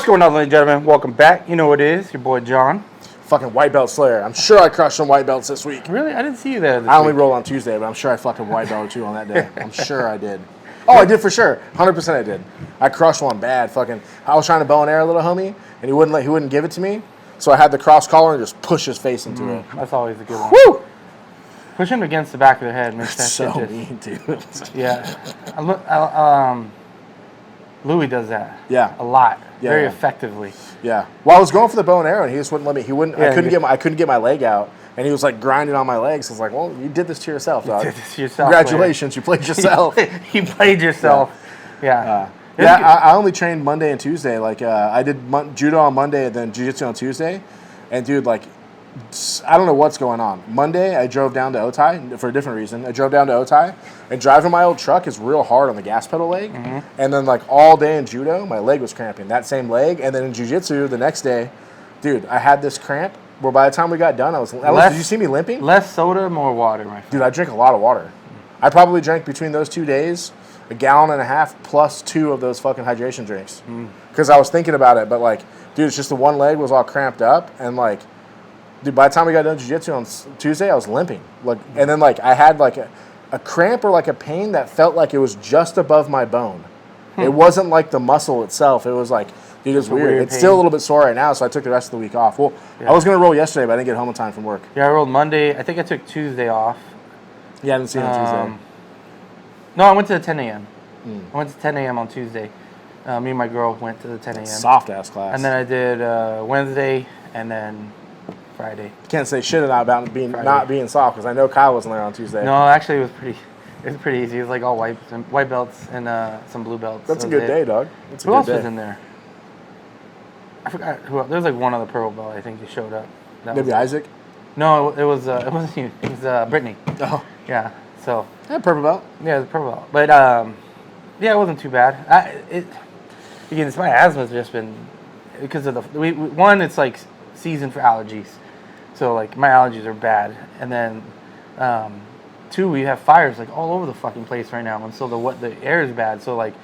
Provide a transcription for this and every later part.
What's going on, ladies and gentlemen? Welcome back. You know what it is. Your boy John. Fucking white belt slayer. I'm sure I crushed some white belts this week. Really? I didn't see you there this I only week. roll on Tuesday, but I'm sure I fucking white belt or two on that day. I'm sure I did. Oh, I did for sure. 100% I did. I crushed one bad. Fucking, I was trying to bow and arrow a little homie, and he wouldn't give it to me. So I had the cross collar and just push his face into it. That's always a good one. Woo! Push him against the back of the head makes that So shit mean, dude. Yeah. Louis does that. Yeah. A lot. Yeah, Very yeah. effectively. Yeah. Well, I was going for the bow and arrow, and he just wouldn't let me. Yeah, I couldn't get my leg out, and he was like grinding on my legs. I was like, "Well, you did this to yourself, dog. You did this to yourself, Congratulations, you played yourself." You played yourself. Yeah. I only trained Monday and Tuesday. Like I did judo on Monday and then jiu-jitsu on Tuesday, and dude, like I don't know what's going on. Monday I drove down to Otay for a different reason. I drove down to Otay, and driving my old truck is real hard on the gas pedal leg. Mm-hmm. And then like all day in judo, my leg was cramping. That same leg, and then in jiu-jitsu the next day, dude, I had this cramp. Where by the time we got done, did you see me limping? Less soda, more water, my friend. Dude, I drink a lot of water. I probably drank between those 2 days 1.5 gallons plus 2 of those fucking hydration drinks. Because I was thinking about it, but like, dude, it's just the one leg was all cramped up, and like, dude, by the time we got done jiu-jitsu on Tuesday, I was limping. Like, and then like I had like a cramp or like a pain that felt like it was just above my bone. It wasn't like the muscle itself. It was like, dude, it's weird. It's still a little bit sore right now, so I took the rest of the week off. Well, I was gonna roll yesterday, but I didn't get home in time from work. Yeah, I rolled Monday. I think I took Tuesday off. Yeah, I didn't see it on Tuesday. No, I went to the 10 a.m. I went to 10 a.m. on Tuesday. Me and my girl went to the 10 a.m. Soft ass class. And then I did Wednesday and then Friday. Can't say shit about being not being soft because I know Kyle wasn't there on Tuesday. No, actually it was pretty easy. It was like all white belts and some blue belts. That's a good day, dog. That's who else was in there? I forgot who else. There was like one other purple belt I think he showed up. Maybe Isaac? No, it wasn't you. It was Brittany. Oh. Yeah. So. Yeah, purple belt. Yeah, it was purple belt. But yeah, it wasn't too bad. Again, it's my asthma's just been because of one. It's like season for allergies, so like my allergies are bad, and then 2, we have fires like all over the fucking place right now, and so the air is bad. So like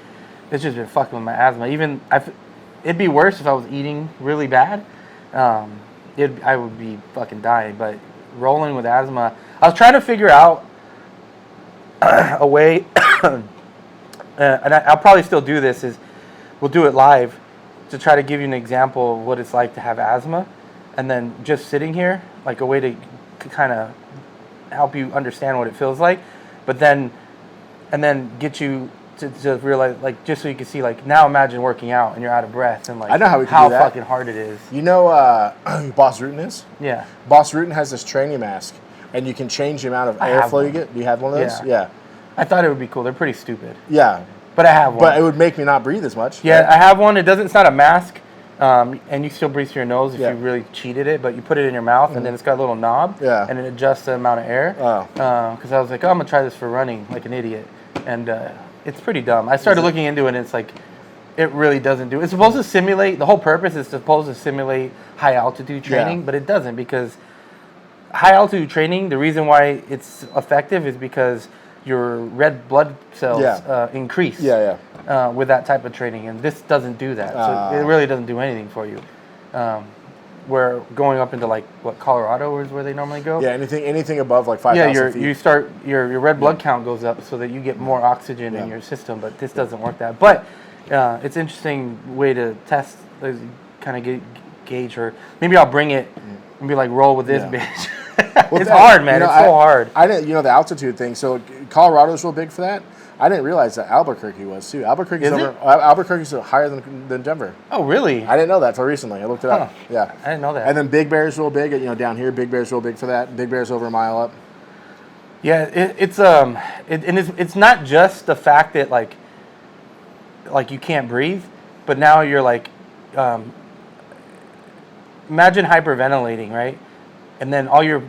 it's just been fucking with my asthma. Even it'd be worse if I was eating really bad. I would be fucking dying. But rolling with asthma, I was trying to figure out a way, and I'll probably still do this. We'll do it live to try to give you an example of what it's like to have asthma, and then just sitting here, like a way to kind of help you understand what it feels like, and then get you to realize, like, just so you can see, like, now imagine working out and you're out of breath and like I know how we can do that. Fucking hard it is. You know who Boss Rutan is? Yeah. Boss Rutan has this training mask, and you can change the amount of airflow you get. Do you have one of those? Yeah. I thought it would be cool. They're pretty stupid. Yeah. But I have one. But it would make me not breathe as much. Yeah, right? I have one. It's not a mask, and you still breathe through your nose if you really cheated it, but you put it in your mouth, and then it's got a little knob, and it adjusts the amount of air. Oh. Because I was like, I'm going to try this for running like an idiot. And it's pretty dumb. I started looking into it, and it's like, it really doesn't do it. It's supposed to simulate, the whole purpose is supposed to simulate high altitude training, but it doesn't, because high altitude training, the reason why it's effective is because your red blood cells increase with that type of training, and this doesn't do that. So it really doesn't do anything for you. Where going up into like Colorado is where they normally go. Yeah, anything above like 5,000 feet. You start your red blood count goes up so that you get more oxygen in your system, but this doesn't work that. But it's an interesting way to test, kind of gauge, or maybe I'll bring it and be like, roll with this bitch. Well, it's hard, man. It's so hard. I didn't, the altitude thing. So Colorado's real big for that. I didn't realize that Albuquerque was too. Albuquerque's higher than Denver. Oh, really? I didn't know that until recently. I looked it up. Yeah, I didn't know that. And then Big Bear's real big. Down here, Big Bear's real big for that. Big Bear's over a mile up. Yeah, it's not just the fact that like you can't breathe, but now you're like, imagine hyperventilating, right? And then all your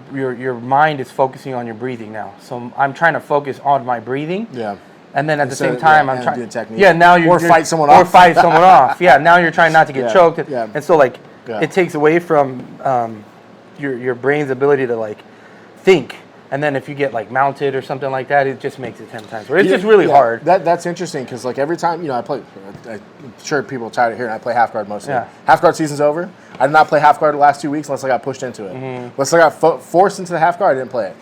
mind is focusing on your breathing now. So I'm trying to focus on my breathing. Yeah. And then at the same time, I'm trying. Yeah. Now you're fight someone off. Or fight someone off. Yeah. Now you're trying not to get choked. Yeah. And so like it takes away from your brain's ability to like think. Yeah. And then if you get like mounted or something like that, it just makes it 10 times worse. It's just really hard. That's interesting because like every time I play, I'm sure people are tired of hearing I play half guard mostly. Yeah. Half guard season's over. I did not play half guard the last 2 weeks unless I got pushed into it. Unless I got forced into the half guard, I didn't play it.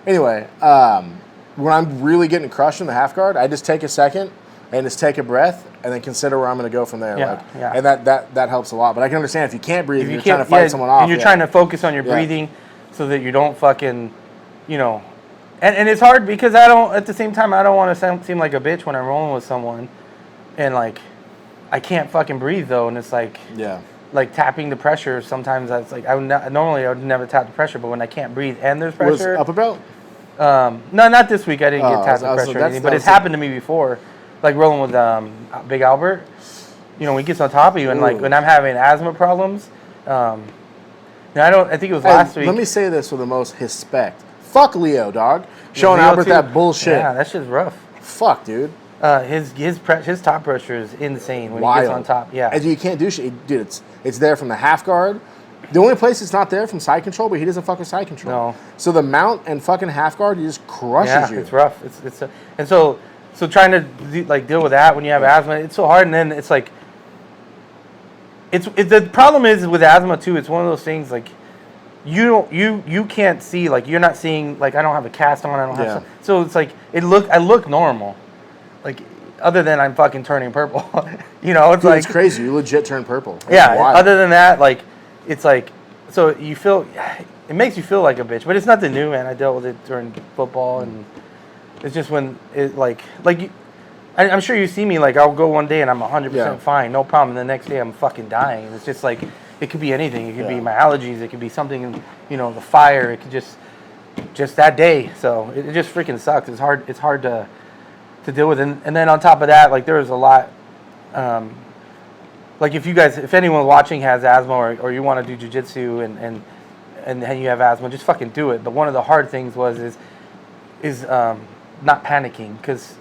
Anyway, when I'm really getting crushed in the half guard, I just take a second and just take a breath and then consider where I'm going to go from there. And that helps a lot. But I can understand if you can't breathe, you're trying to fight someone off. And you're trying to focus on your breathing so that you don't fucking, and it's hard because at the same time, I don't want to seem like a bitch when I'm rolling with someone and like, I can't fucking breathe though. And it's like, like tapping the pressure. Sometimes that's like, normally I would never tap the pressure, but when I can't breathe and there's pressure. Was upper belt? No, not this week. I didn't get tapped the pressure or anything, but it's happened to me before. Like rolling with Big Albert, when he gets on top of you, and like when I'm having asthma problems, I think it was last week. Let me say this with the most respect. Fuck Leo, dog. Showing Albert that bullshit. Yeah, that shit's rough. Fuck, dude. His top pressure is insane when he gets on top. Yeah, and you can't do shit, dude. It's there from the half guard. The only place it's not there from side control, but he doesn't fuck with side control. No. So the mount and fucking half guard, he just crushes you. Yeah, it's rough. And so trying to deal with that when you have asthma, it's so hard. And then it's like, the problem is with asthma too. It's one of those things like you can't see, like you're not seeing, like I don't have a cast on. I don't have so it's like I look normal, like other than I'm fucking turning purple. It's dude, it's crazy. You legit turn purple. Yeah. Other than that, like it's like so you feel. It makes you feel like a bitch, but it's nothing new, man. I dealt with it during football and. It's just when it I'm sure you see me like I'll go one day and I'm 100% fine, no problem. And the next day I'm fucking dying. And it's just like it could be anything. It could be my allergies. It could be something, the fire. It could just that day. So it just freaking sucks. It's hard. It's hard to deal with. And then on top of that, like there's a lot. Like if anyone watching has asthma or you want to do jiu-jitsu and you have asthma, just fucking do it. But one of the hard things is not panicking because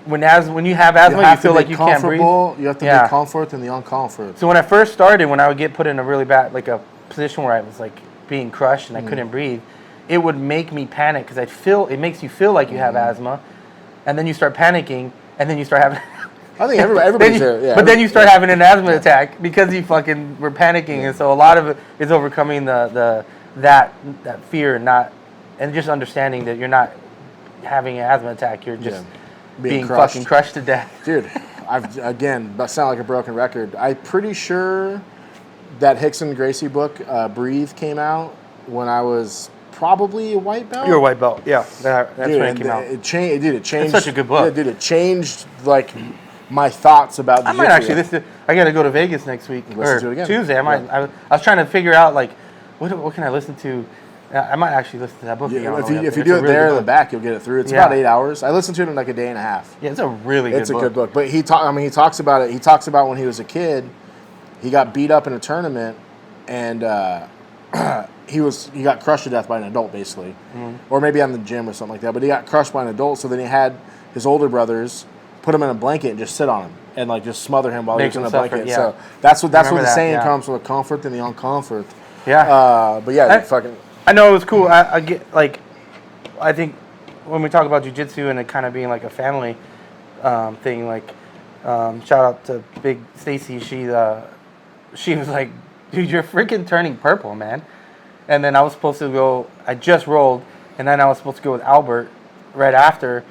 when you have asthma, you feel like you can't breathe. You have to be comfort in the uncomfort. So when I first started, when I would get put in a really bad, like a position where I was like being crushed and I couldn't breathe, it would make me panic because it makes you feel like you have asthma, and then you start panicking, and then you start having. I think everybody's there. Yeah, but then you start having an asthma attack because you fucking were panicking, and so a lot of it is overcoming that fear and just understanding that you're not having an asthma attack, you're just being fucking crushed to death. Dude, that sound like a broken record. I'm pretty sure that Hickson Gracie book, Breathe, came out when I was probably a white belt. You're a white belt, yeah. That's when it came out. It changed. It's such a good book. Yeah, dude, it changed like my thoughts about jiu-jitsu. I might actually listen. I got to go to Vegas next week or to it again. Tuesday. I was trying to figure out like what can I listen to. I might actually listen to that book again. If you do it there in the back, you'll get it through. It's about 8 hours. I listened to it in like a day and a half. Yeah, it's a really good book. It's a good book. But he talks about it. He talks about when he was a kid, he got beat up in a tournament, and he got crushed to death by an adult, basically, or maybe on the gym or something like that. But he got crushed by an adult. So then he had his older brothers put him in a blanket and just sit on him and like just smother him while he was in a blanket. Yeah. So that's what the saying comes from: the comfort and the uncomfort. Yeah. But yeah, fucking. I know it was cool. I get like, I think when we talk about jiu-jitsu and it kind of being like a family thing, like shout out to Big Stacy. She was like, dude, you're freaking turning purple, man. And then I was supposed to go. I just rolled, and then I was supposed to go with Albert right after.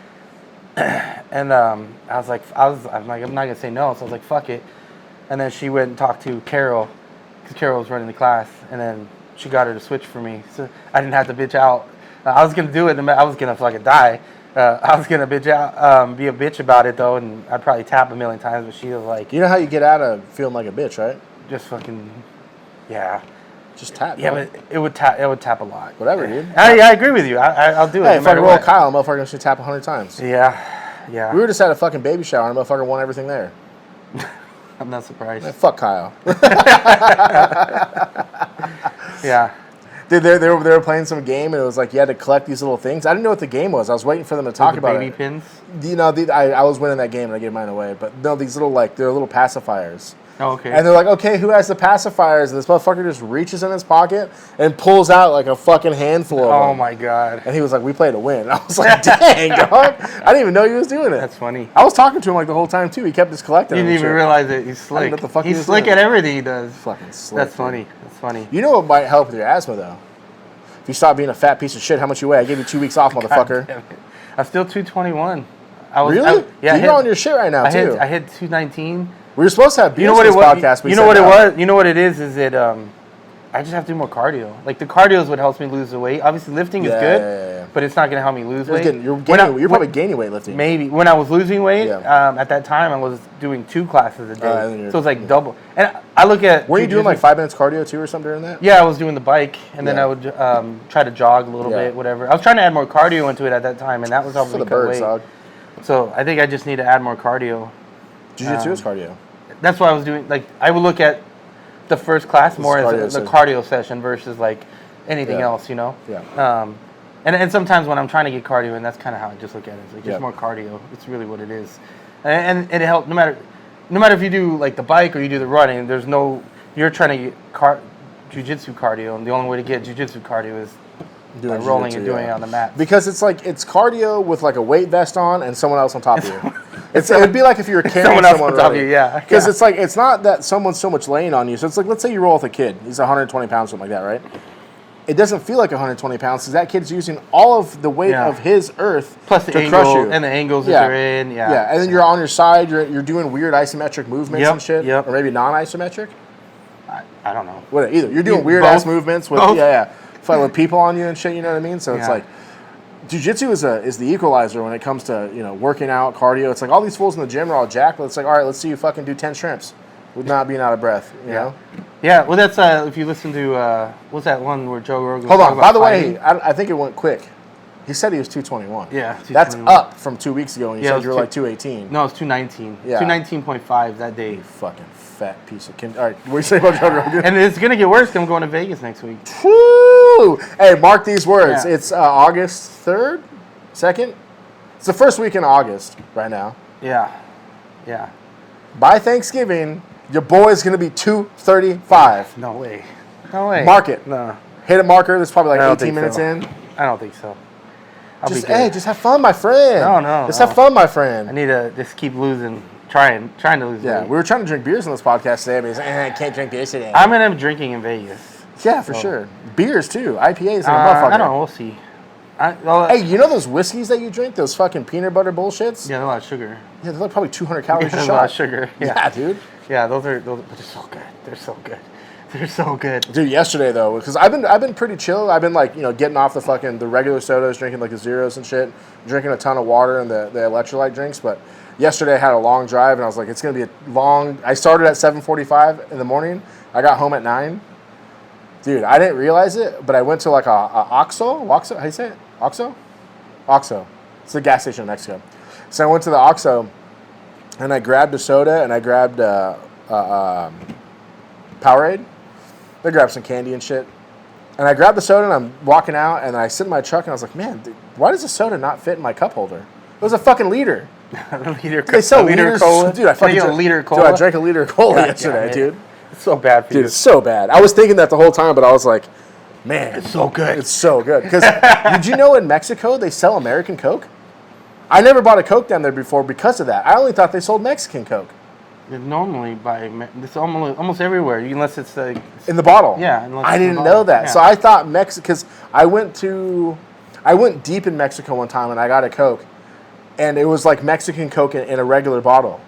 And I'm like, I'm not gonna say no. So I was like, fuck it. And then she went and talked to Carol, because Carol was running the class, and then she got her to switch for me, so I didn't have to bitch out. I was gonna do it, and I was gonna fucking die. I was gonna bitch out, be a bitch about it though, and I'd probably tap a million times. But she was like, you know how you get out of feeling like a bitch, right? Just fucking, yeah. Just tap. Yeah, but it would tap a lot. Whatever, dude. I agree with you. I'll do it. Hey, if I roll Kyle, motherfucker should tap 100 times. Yeah. We were just at a fucking baby shower, and motherfucker won everything there. I'm not surprised. Fuck Kyle. Yeah. Dude, they were playing some game, and it was like you had to collect these little things. I didn't know what the game was. I was waiting for them to talk about baby pins? I was winning that game, and I gave mine away. But no, these little they're little pacifiers. Oh, okay. And they're like, okay, who has the pacifiers? And this motherfucker just reaches in his pocket and pulls out like a fucking handful of them. Oh my god. And he was like, we play to win. And I was like, dang, dog. I didn't even know he was doing it. That's funny. I was talking to him like the whole time too. He kept just collecting You them. didn't even realize it. He's slick. What the fuck He's slick at everything he does. Fucking slick. That's funny. That's funny. You know what might help with your asthma though? If you stop being a fat piece of shit, how much you weigh? I gave you 2 weeks off, motherfucker. God damn it. I'm still 221. Really? Yeah. You're on your shit right now too. I hit 219. We were supposed to have beers You know what this it was? podcast. But You know what it was? You know what it is? Is it? I just have to do more cardio. Like the cardio is what helps me lose the weight. Obviously, lifting is good, but it's not going to help me lose weight. You're probably gaining weight lifting. Maybe when I was losing weight, at that time I was doing 2 classes a day, so it's like double. And I look at. Were you doing like 5 minutes cardio too or something during that? Yeah, I was doing the bike, and then I would try to jog a little bit, whatever. I was trying to add more cardio into it at that time, and that was helping me cut weight. Dog. So I think I just need to add more cardio. Jiu-Jitsu is cardio. That's what I was doing. Like I would look at the first class more as the cardio session versus like anything else, you know. Yeah. And sometimes when I'm trying to get cardio, and that's kind of how I just look at it. It's like just more cardio. It's really what it is, and it helps no matter if you do like the bike or you do the running. You're trying to get jiu-jitsu cardio, and the only way to get jiu-jitsu cardio is by rolling and doing it on the mat. Because it's cardio with like a weight vest on and someone else on top of you. It would be like if you were carrying someone on top of you, Because it's like it's not that someone's so much laying on you. So it's like let's say you roll with a kid. He's 120 pounds, something like that, right? It doesn't feel like 120 pounds because that kid's using all of the weight of his earth plus the to angle crush you. And the angles that you're in. Yeah, and then you're on your side. You're doing weird isometric movements and shit, or maybe non-isometric. I don't know. What either you're doing weird ass movements with with people on you and shit. You know what I mean? So it's like. Jiu-Jitsu is the equalizer when it comes to working out, cardio. It's like all these fools in the gym are all jacked, but it's like all right, let's see you fucking do 10 shrimps with not being out of breath. You know? Yeah. Well, that's if you listen to what's that one where Joe Rogan. Hold on. By the way, I think it went quick. He said he was 221. Yeah, 221. That's up from 2 weeks ago when you said you were like 218. No, it's 219. Yeah, 219.5 that day. You fucking fat piece of All right, what do you say about Joe Rogan? And it's gonna get worse. 'Cause I'm going to Vegas next week. Woo! Hey, mark these words. It's August 3rd. 2nd? It's the first week in August right now. Yeah. By Thanksgiving, your boy's going to be 235. No way. Mark it. No. Hit a marker. There's probably like 18 minutes in. I don't think so. Just have fun, my friend. No. Just have fun, my friend. I need to just keep losing, trying to lose weight. We were trying to drink beers on this podcast today, but he's like, I can't drink beers today. I'm going to be drinking in Vegas. Yeah, for sure. Beers, too. IPAs and a motherfucker. I don't know. We'll see. Hey, you know those whiskeys that you drink? Those fucking peanut butter bullshits? Yeah, they're a lot of sugar. Yeah, they're like probably 200 calories a shot. A lot of sugar. Yeah, dude. Yeah, those are but they're so good. They're so good. Dude, yesterday though, because I've been pretty chill. I've been like, getting off the regular sodas, drinking like the zeros and shit, drinking a ton of water and the electrolyte drinks. But yesterday I had a long drive and I was like, it's gonna be a long. I started at 7:45 in the morning. I got home at 9. Dude, I didn't realize it, but I went to like a OXXO. How do you say it? OXXO? OXXO. It's the gas station in Mexico. So I went to the OXXO, and I grabbed a soda, and I grabbed Powerade. I grabbed some candy and shit. And I grabbed the soda, and I'm walking out, and I sit in my truck, and I was like, man, dude, why does the soda not fit in my cup holder? It was a fucking liter. They sell liter cola? Dude, I fucking drank a liter cola. Dude, I drank a liter of cola yesterday, dude. It's so bad for you. Dude, it's so bad. I was thinking that the whole time, but I was like, man. It's so good. It's so good. Because did you know in Mexico they sell American Coke? I never bought a Coke down there before because of that. I only thought they sold Mexican Coke. Normally it's almost everywhere, unless it's like in the bottle. Yeah, I didn't know that. Yeah. So I thought because I went deep in Mexico one time and I got a Coke, and it was like Mexican Coke in a regular bottle.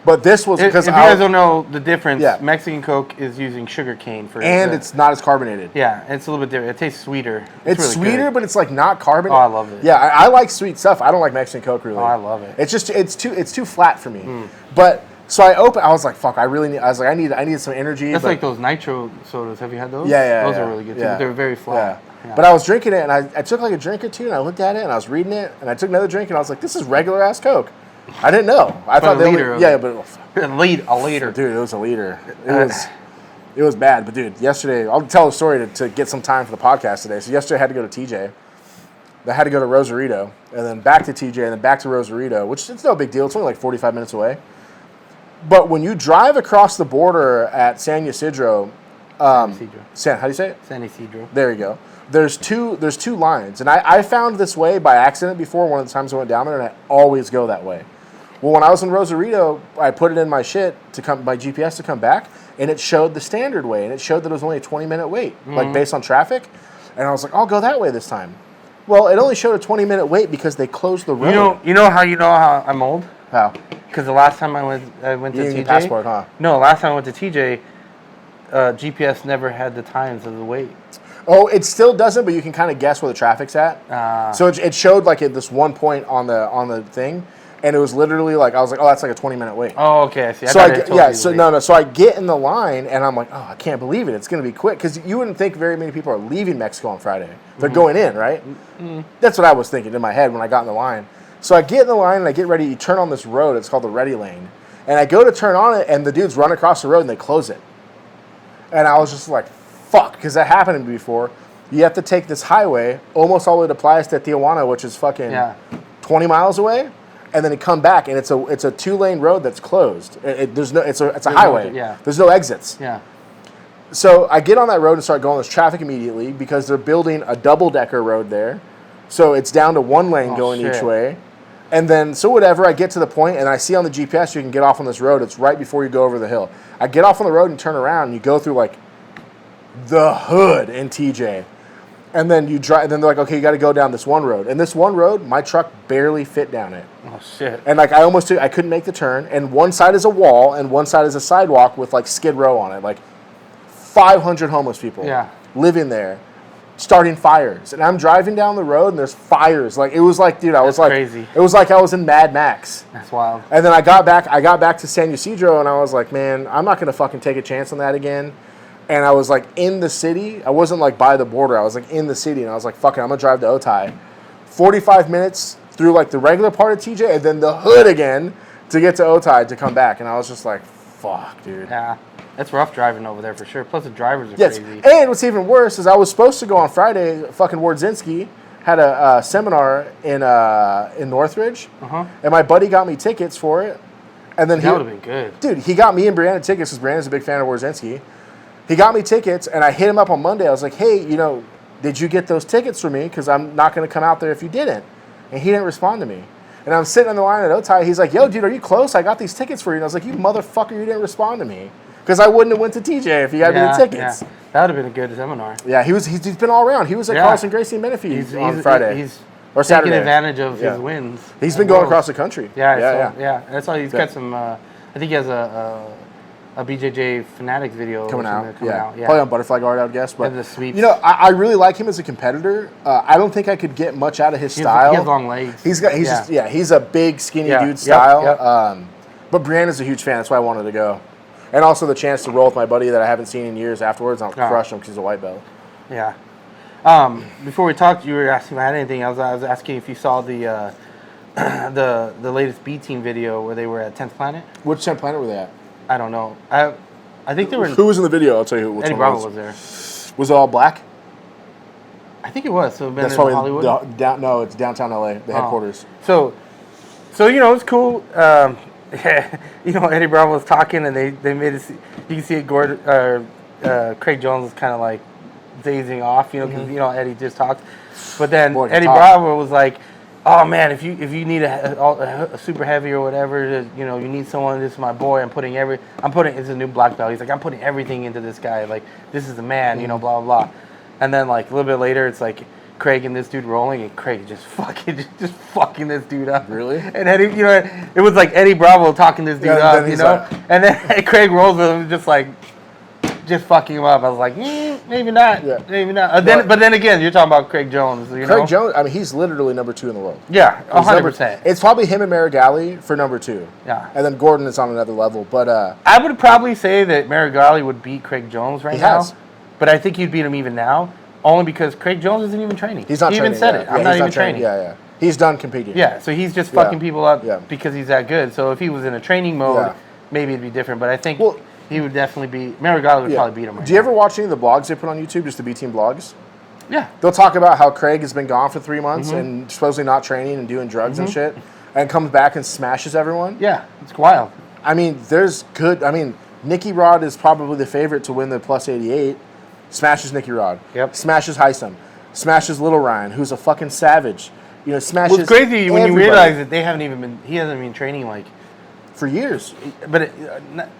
But this was because if you guys don't know the difference, Mexican Coke is using sugar cane it's not as carbonated. Yeah, it's a little bit different. It tastes sweeter. It's really sweeter, good. But it's like not carbonated. Oh, I love it. Yeah, I like sweet stuff. I don't like Mexican Coke really. Oh, I love it. It's just it's too flat for me. But so I was like, fuck, I need some energy. That's like those nitro sodas. Have you had those? Yeah. Those are really good too. Yeah. They're very flat. Yeah. But I was drinking it and I took like a drink or two and I looked at it and I was reading it and I took another drink and I was like, this is regular ass Coke. I didn't know. I thought they were a liter. Dude, it was a liter. It was bad. But dude, yesterday I'll tell a story to get some time for the podcast today. So yesterday I had to go to TJ. I had to go to Rosarito and then back to TJ and then back to Rosarito, which it's no big deal. It's only like 45 minutes away. But when you drive across the border at San Ysidro, how do you say it? San Ysidro. There you go. There's two lines, and I found this way by accident before. One of the times I went down there, and I always go that way. Well, when I was in Rosarito, I put it in my my GPS to come back, and it showed the standard way, and it showed that it was only a 20-minute wait, like based on traffic. And I was like, I'll go that way this time. Well, it only showed a 20-minute wait because they closed the road. You know how I'm old? How? Because the last time I went to TJ. Passport, huh? No, last time I went to TJ, GPS never had the times of the wait. Oh, it still doesn't, but you can kind of guess where the traffic's at. So it showed like at this one point on the thing, and it was literally like I was like, oh, that's like a 20-minute wait. Oh, okay, I see. So I get in the line, and I'm like, oh, I can't believe it. It's gonna be quick because you wouldn't think very many people are leaving Mexico on Friday. They're going in, right? That's what I was thinking in my head when I got in the line. So I get in the line and I get ready to turn on this road. It's called the Ready Lane, and I go to turn on it, and the dudes run across the road and they close it. And I was just like, fuck, because that happened to me before. You have to take this highway almost all the way to Playas de Tijuana, which is fucking 20 miles away, and then you come back, and it's a 2-lane road that's closed. It's a highway. There's no exits. Yeah. So I get on that road and start going. There's traffic immediately because they're building a double-decker road there. So it's down to 1 lane going each way. And then, so whatever, I get to the point, and I see on the GPS you can get off on this road. It's right before you go over the hill. I get off on the road and turn around, and you go through, like, the hood in TJ. And then you drive, and then they're like, okay, you got to go down this one road. And this one road, my truck barely fit down it. Oh, shit. And, like, I couldn't make the turn. And one side is a wall, and one side is a sidewalk with, like, Skid Row on it. Like, 500 homeless people living there. Starting fires, and I'm driving down the road, and there's fires. Like it was like, dude, That's crazy. It was like I was in Mad Max. That's wild. And then I got back to San Ysidro, and I was like, man, I'm not gonna fucking take a chance on that again. And I was like in the city. I wasn't like by the border. I was like in the city, and I was like, fuck it, I'm gonna drive to Otay. 45 minutes through like the regular part of TJ, and then the hood again to get to Otay to come back. And I was just like, fuck, dude. Yeah. That's rough driving over there for sure. Plus the drivers are crazy. And what's even worse is I was supposed to go on Friday. Fucking Wardzinski had a seminar in Northridge, and my buddy got me tickets for it. And then that would have been good, dude. He got me and Brianna tickets because Brianna's a big fan of Wardzinski. He got me tickets, and I hit him up on Monday. I was like, hey, did you get those tickets for me? Because I'm not going to come out there if you didn't. And he didn't respond to me. And I'm sitting on the line at Otay. He's like, yo, dude, are you close? I got these tickets for you. And I was like, you motherfucker, you didn't respond to me. Because I wouldn't have went to TJ if he had me the tickets. Yeah. That would have been a good seminar. Yeah, he's been all around. He was at Carlson Gracie and Menifee on Friday. He's or Saturday. taking advantage of his wins. He's been going across the country. Yeah. That's why he's got some. I think he has a BJJ Fanatics video coming out. Yeah. Probably on Butterfly Guard, I would guess. But the sweeps. I really like him as a competitor. I don't think I could get much out of his style. He has long legs. He's a big, skinny dude style. Yep. But Brianna's a huge fan. That's why I wanted to go. And also the chance to roll with my buddy that I haven't seen in years afterwards. I'll crush him because he's a white belt. Yeah. Before we talked, you were asking if I had anything. I was asking if you saw the latest B Team video where they were at 10th Planet. Which 10th Planet were they at? I don't know. I think they were. Who was in the video? I'll tell you which Eddie one Bravo was there. Was it all black? I think it was. So that's probably Hollywood. No, it's downtown LA, the headquarters. So it's cool. Eddie Bravo was talking, and they made it. You can see it. Craig Jones was kind of like dazing off, because Eddie just talked. But then Eddie Bravo was like, "Oh man, if you need a super heavy or whatever, you need someone. This is my boy. It's a new black belt. He's like, I'm putting everything into this guy. Like, this is the man. Blah blah blah." And then like a little bit later, it's like Craig and this dude rolling, and Craig just fucking this dude up. Really? And Eddie, it was like Eddie Bravo talking this dude up, And then Craig rolls with him, just fucking him up. I was like, maybe not, maybe not. But then again, you're talking about Craig Jones. Craig Jones, I mean, he's literally number 2 in the world. Yeah, 100%. It's probably him and Marigali for number 2. Yeah. And then Gordon is on another level. But I would probably say that Marigali would beat Craig Jones now. He has. But I think he'd beat him even now. Only because Craig Jones isn't even training. He's not training. He even said it. I'm not even training. Yeah. He's done competing. Yeah, so he's just fucking people up because he's that good. So if he was in a training mode, maybe it'd be different. But I think he would definitely be... Marigali would probably beat him. Do you ever watch any of the blogs they put on YouTube, just the B Team blogs? Yeah. They'll talk about how Craig has been gone for 3 months and supposedly not training and doing drugs and shit, and comes back and smashes everyone. Yeah, it's wild. I mean, there's good. I mean, Nicky Rod is probably the favorite to win the plus 88. Smashes Nicky Rod. Yep. Smashes Heisem. Smashes Little Ryan, who's a fucking savage. You know, smashes. What's crazy when everybody. you realize that they haven't even been. He hasn't been training like for years. But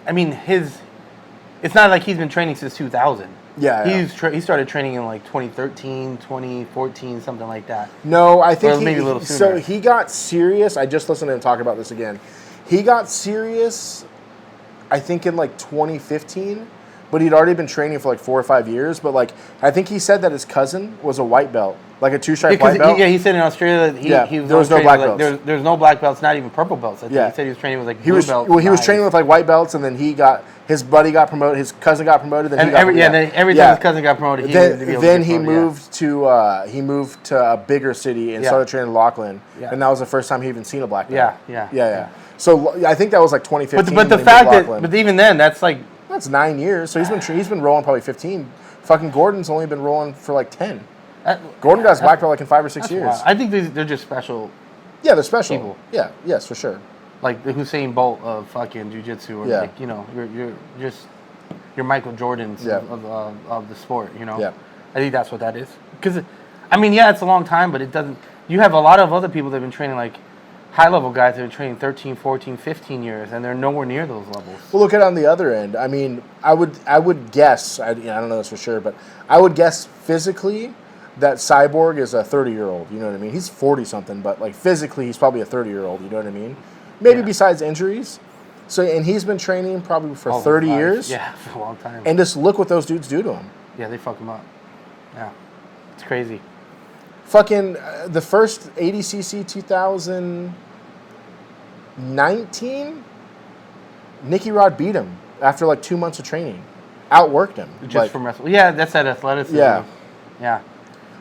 I mean, it's not like he's been training since 2000. Yeah. He started training in like 2013, 2014, something like that. No, I think maybe a little sooner. So he got serious. I just listened to him talk about this again. He got serious, I think, in like 2015. But he'd already been training for like 4 or 5 years. But like, I think he said that his cousin was a white belt, like a 2-stripe white belt. He said in Australia that he was there was no black belts. There's no black belts, not even purple belts. I think he said he was training with like blue belts. Well, he was training with like white belts, and then his buddy got promoted, his cousin got promoted, then every time his cousin got promoted, he moved to a bigger city and started training in Lachlan, and that was the first time he even seen a black belt. Yeah. So I think that was like 2015. But the fact that, but even then, that's like. That's 9 years. So he's been rolling probably 15. Fucking Gordon's only been rolling for like 10. Gordon got his black belt like in 5 or 6 years. Wild. I think they're just special. Yeah, they're special. People. Yeah, yes, for sure. Like the Usain Bolt of fucking jiu-jitsu, or like, you know, you're Michael Jordans of the sport, you know. Yeah. I think that's what that is. Because, I mean, yeah, it's a long time, but it doesn't. You have a lot of other people that have been training like. High-level guys that are training 13, 14, 15 years, and they're nowhere near those levels. Well, look at it on the other end. I mean, I would guess, I don't know this for sure, but I would guess physically that Cyborg is a 30-year-old. You know what I mean? He's 40-something, but like physically he's probably a 30-year-old. You know what I mean? Maybe besides injuries. So, and he's been training probably for 30 years. Yeah, for a long time. And just look what those dudes do to him. Yeah, they fuck him up. Yeah, it's crazy. Fucking the first 80cc 2019, Nicky Rod beat him after like 2 months of training. Outworked him. Just from wrestling. Yeah, that's that athleticism. Yeah.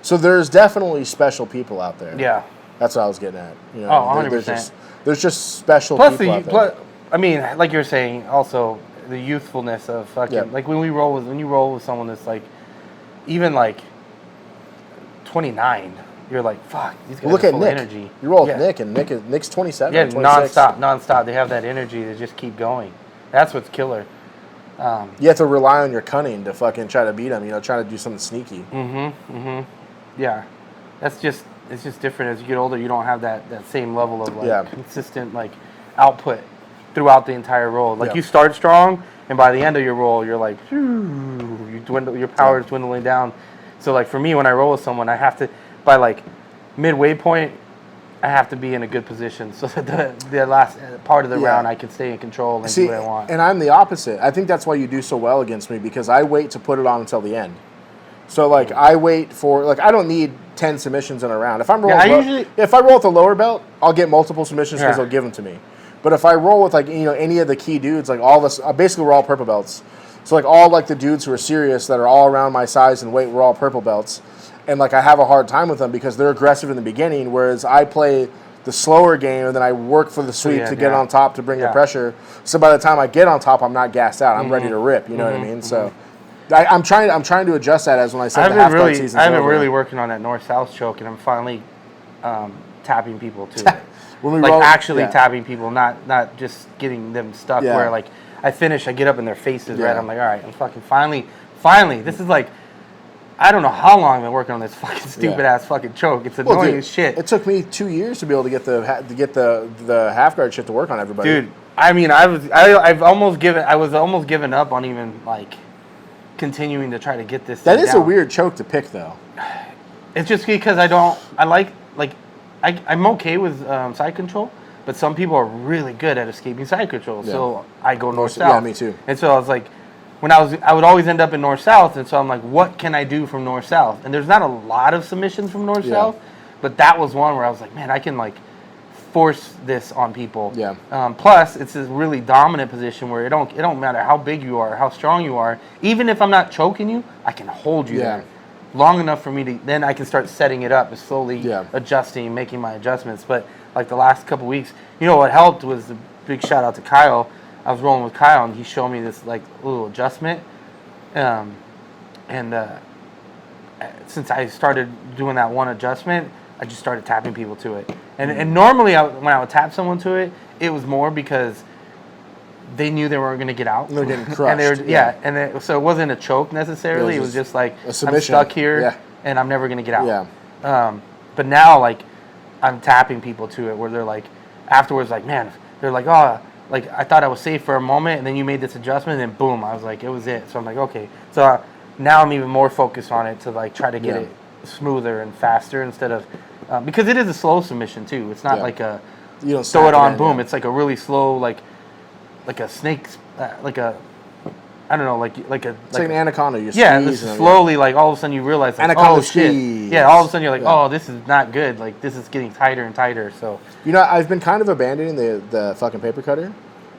So there's definitely special people out there. Yeah. That's what I was getting at. You know, 100%. There's just special people out there. I mean, like you're saying, also the youthfulness of fucking like when you roll with someone that's like even like 29, you're like, fuck, these guys look are at full Nick. of energy. You roll with Nick, and Nick's 27. Yeah, 26. nonstop. They have that energy to just keep going. That's what's killer. You have to rely on your cunning to fucking try to beat him. You know, try to do something sneaky. Yeah, it's just different as you get older. You don't have that same level of like consistent like output throughout the entire roll. Like you start strong, and by the end of your roll, you're like, your power is dwindling down. So like for me, when I roll with someone, I have to by like midway point, I have to be in a good position so that the last part of the round I can stay in control and do what I want. And I'm the opposite. I think that's why you do so well against me, because I wait to put it on until the end. So like I wait for like I don't need 10 submissions in a round. If I'm rolling, if I roll with the lower belt, I'll get multiple submissions because they'll give them to me. But if I roll with like any of the key dudes, like all this, basically we're all purple belts. So like all like the dudes who are serious that are all around my size and weight, we're all purple belts. And like I have a hard time with them because they're aggressive in the beginning, whereas I play the slower game and then I work for the sweep to get on top to bring the pressure. So by the time I get on top, I'm not gassed out. I'm ready to rip. You know what I mean? So I'm trying to adjust that as when I said the half guard season. I've been really working on that north-south choke, and I'm finally tapping people too. Tapping people, not just getting them stuck where like I finish, I get up in their faces, right? I'm like, all right, I'm fucking finally. This is like, I don't know how long I've been working on this fucking stupid ass fucking choke. It's annoying as shit. It took me 2 years to be able to get the half guard shit to work on everybody. Dude, I mean, I was almost given up on even like continuing to try to get this. That is a weird choke to pick, though. It's just because I'm okay with side control, but some people are really good at escaping side control. Yeah. So I go north-south. Yeah, me too. And so I was like, I would always end up in north-south, and so I'm like, what can I do from north-south? And there's not a lot of submissions from north-south, but that was one where I was like, man, I can like force this on people. Yeah. Plus, it's a really dominant position where it don't matter how big you are, how strong you are. Even if I'm not choking you, I can hold you there long enough for me to, then I can start setting it up and slowly adjusting, making my adjustments. But like the last couple weeks, what helped was the big shout out to Kyle. I was rolling with Kyle and he showed me this like little adjustment. Since I started doing that one adjustment, I just started tapping people to it. And normally when I would tap someone to it, it was more because they knew they weren't going to get out. They're getting crushed. And so it wasn't a choke necessarily. It was just like, I'm stuck here and I'm never going to get out. Yeah. But now, like, I'm tapping people to it where they're like, afterwards, like, man, they're like, oh, like, I thought I was safe for a moment, and then you made this adjustment, and then boom, I was like, it was it. So I'm like, okay. So now I'm even more focused on it to, like, try to get it smoother and faster instead of, because it is a slow submission, too. It's not like a, you don't throw it on, boom. It's like a really slow, like a snake's, like a, I don't know, like a... It's like an anaconda. You slowly, like, all of a sudden you realize, like, anaconda oh, shit. Yeah, all of a sudden you're like, oh, this is not good. Like, this is getting tighter and tighter, so... You know, I've been kind of abandoning the fucking paper cutter.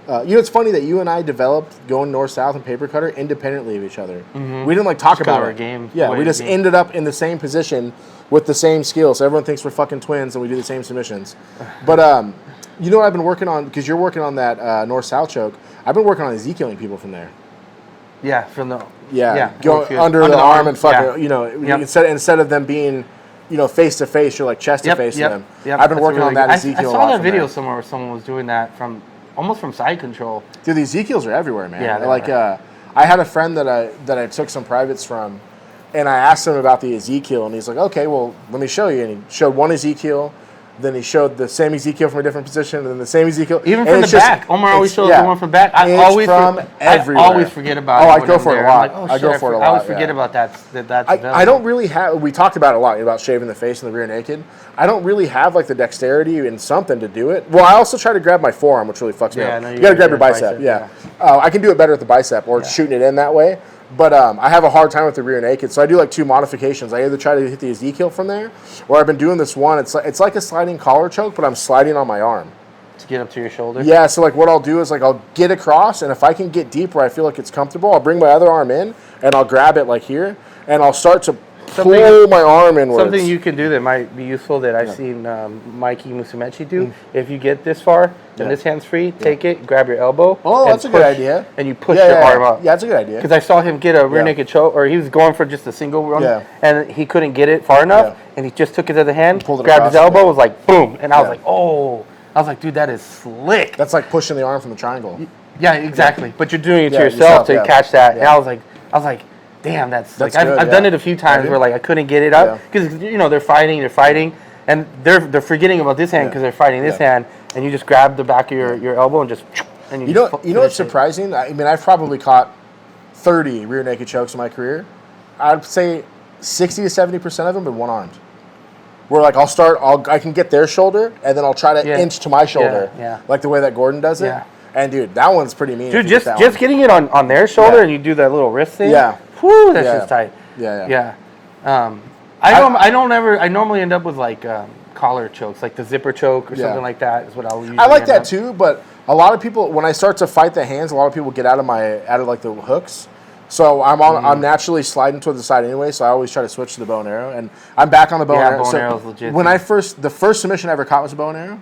You know, it's funny that you and I developed going north-south and paper cutter independently of each other. Mm-hmm. We didn't, like, talk about our game. Yeah, we just ended up in the same position with the same skills. So everyone thinks we're fucking twins and we do the same submissions. But, you know what I've been working on? Because you're working on that north-south choke. I've been working on Ezekiel-ing people from there. Yeah, from the go under the arm and fucking you know instead of them being, you know, face to face, you're like chest to face to them. Yep. I've been working on that Ezekiel. I saw that video somewhere where someone was doing that from almost from side control. Dude, the Ezekiels are everywhere, man. Yeah, like I had a friend that I took some privates from, and I asked him about the Ezekiel, and he's like, okay, well, let me show you. And he showed one Ezekiel. Then he showed the same Ezekiel from a different position, and then the same Ezekiel. Even from the back. Omar always shows the one from back. I always forget about it. Oh, I go for it a lot. I go for it a lot. I always forget about that. I don't really have, we talked about it a lot, about shaving the face and the rear naked. I don't really have, like, the dexterity and something to do it. Well, I also try to grab my forearm, which really fucks me up. You got to grab your bicep. I can do it better with the bicep or shooting it in that way. But I have a hard time with the rear naked, so I do like two modifications. I either try to hit the Ezekiel from there, or I've been doing this one. It's like a sliding collar choke, but I'm sliding on my arm. To get up to your shoulder? Yeah, so like what I'll do is like I'll get across, and if I can get deep where I feel like it's comfortable, I'll bring my other arm in, and I'll grab it like here, and I'll start to pull my arm inwards. Something you can do that might be useful that I've seen Mikey Musumeci do. If you get this far and this hand's free, take it, grab your elbow. Oh, that's a good idea. And you push your arm up. Yeah, that's a good idea. Because I saw him get a rear naked choke, or he was going for just a single run, and he couldn't get it far enough, and he just took his other hand, grabbed his elbow, was like, boom, and I was like, oh. I was like, dude, that is slick. That's like pushing the arm from the triangle. Yeah, exactly. But you're doing it to yourself to catch that. And I was like, damn, that's like I've done it a few times where like I couldn't get it up because you know they're fighting, and they're forgetting about this hand because they're fighting this hand, and you just grab the back of your elbow and just you know what's surprising? I mean, I've probably caught 30 rear naked chokes in my career. I'd say 60 to 70% of them been one armed. Where like I can get their shoulder and then I'll try to inch to my shoulder, like the way that Gordon does it. Yeah. And dude, that one's pretty mean. Dude, just getting it on their shoulder and you do that little wrist thing. Yeah. Whew, that's just tight. Yeah. I normally end up with like collar chokes, like the zipper choke or something like that is what I'll usually I like that too, but a lot of people, when I start to fight the hands, a lot of people get out of like the hooks. So I'm naturally sliding toward the side anyway, so I always try to switch to the bow and arrow, and I'm back on the bow and arrow. Bow and arrow's legit. When the first submission I ever caught was a bow and arrow,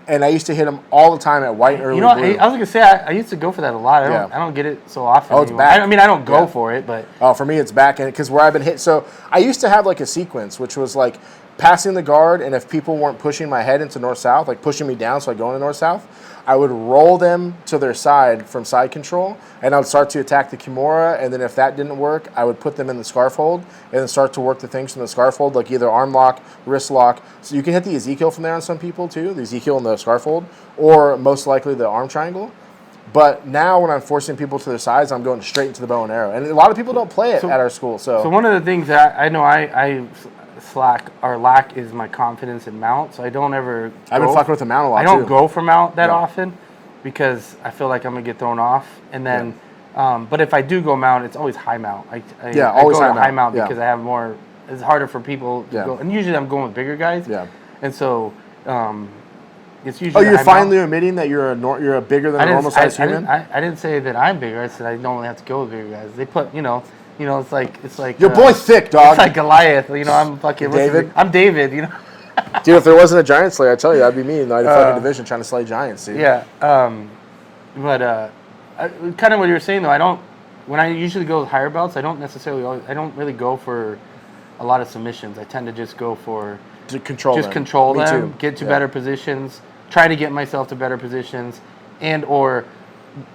and I used to hit them all the time at white and early blue. I was gonna say I used to go for that a lot. I don't get it so often. Oh, it's back. I mean, I don't go for it, but for me it's back, and because where I've been hit. So I used to have like a sequence, which was like passing the guard, and if people weren't pushing my head into north-south, like pushing me down, so I go into north-south, I would roll them to their side from side control, and I would start to attack the Kimura, and then if that didn't work, I would put them in the scarf hold, and then start to work the things from the scarf hold, like either arm lock, wrist lock. So you can hit the Ezekiel from there on some people too, the Ezekiel and the scarf hold, or most likely the arm triangle. But now when I'm forcing people to their sides, I'm going straight into the bow and arrow. And a lot of people don't play it at our school. So one of the things that I know I lack is my confidence in mount. So I don't ever I've been fucking with the mount a lot, I don't go for mount that often because I feel like I'm going to get thrown off. And then, but if I do go mount, it's always high mount. I always go high mount because I have more, it's harder for people to go. And usually I'm going with bigger guys. Yeah. And so, it's usually you're finally admitting that you're a bigger than a normal size human? I didn't say that I'm bigger. I said I normally have to go with bigger guys. They put, it's like your boy's thick, dog. It's like Goliath. I'm fucking David. I'm David. Dude, if there wasn't a giant slayer, I tell you, that'd be me in the fucking division trying to slay giants, dude. Yeah. But kind of what you were saying though, when I usually go with higher belts, I don't really go for a lot of submissions. I tend to just go for control them, get to better positions, try to get myself to better positions, and or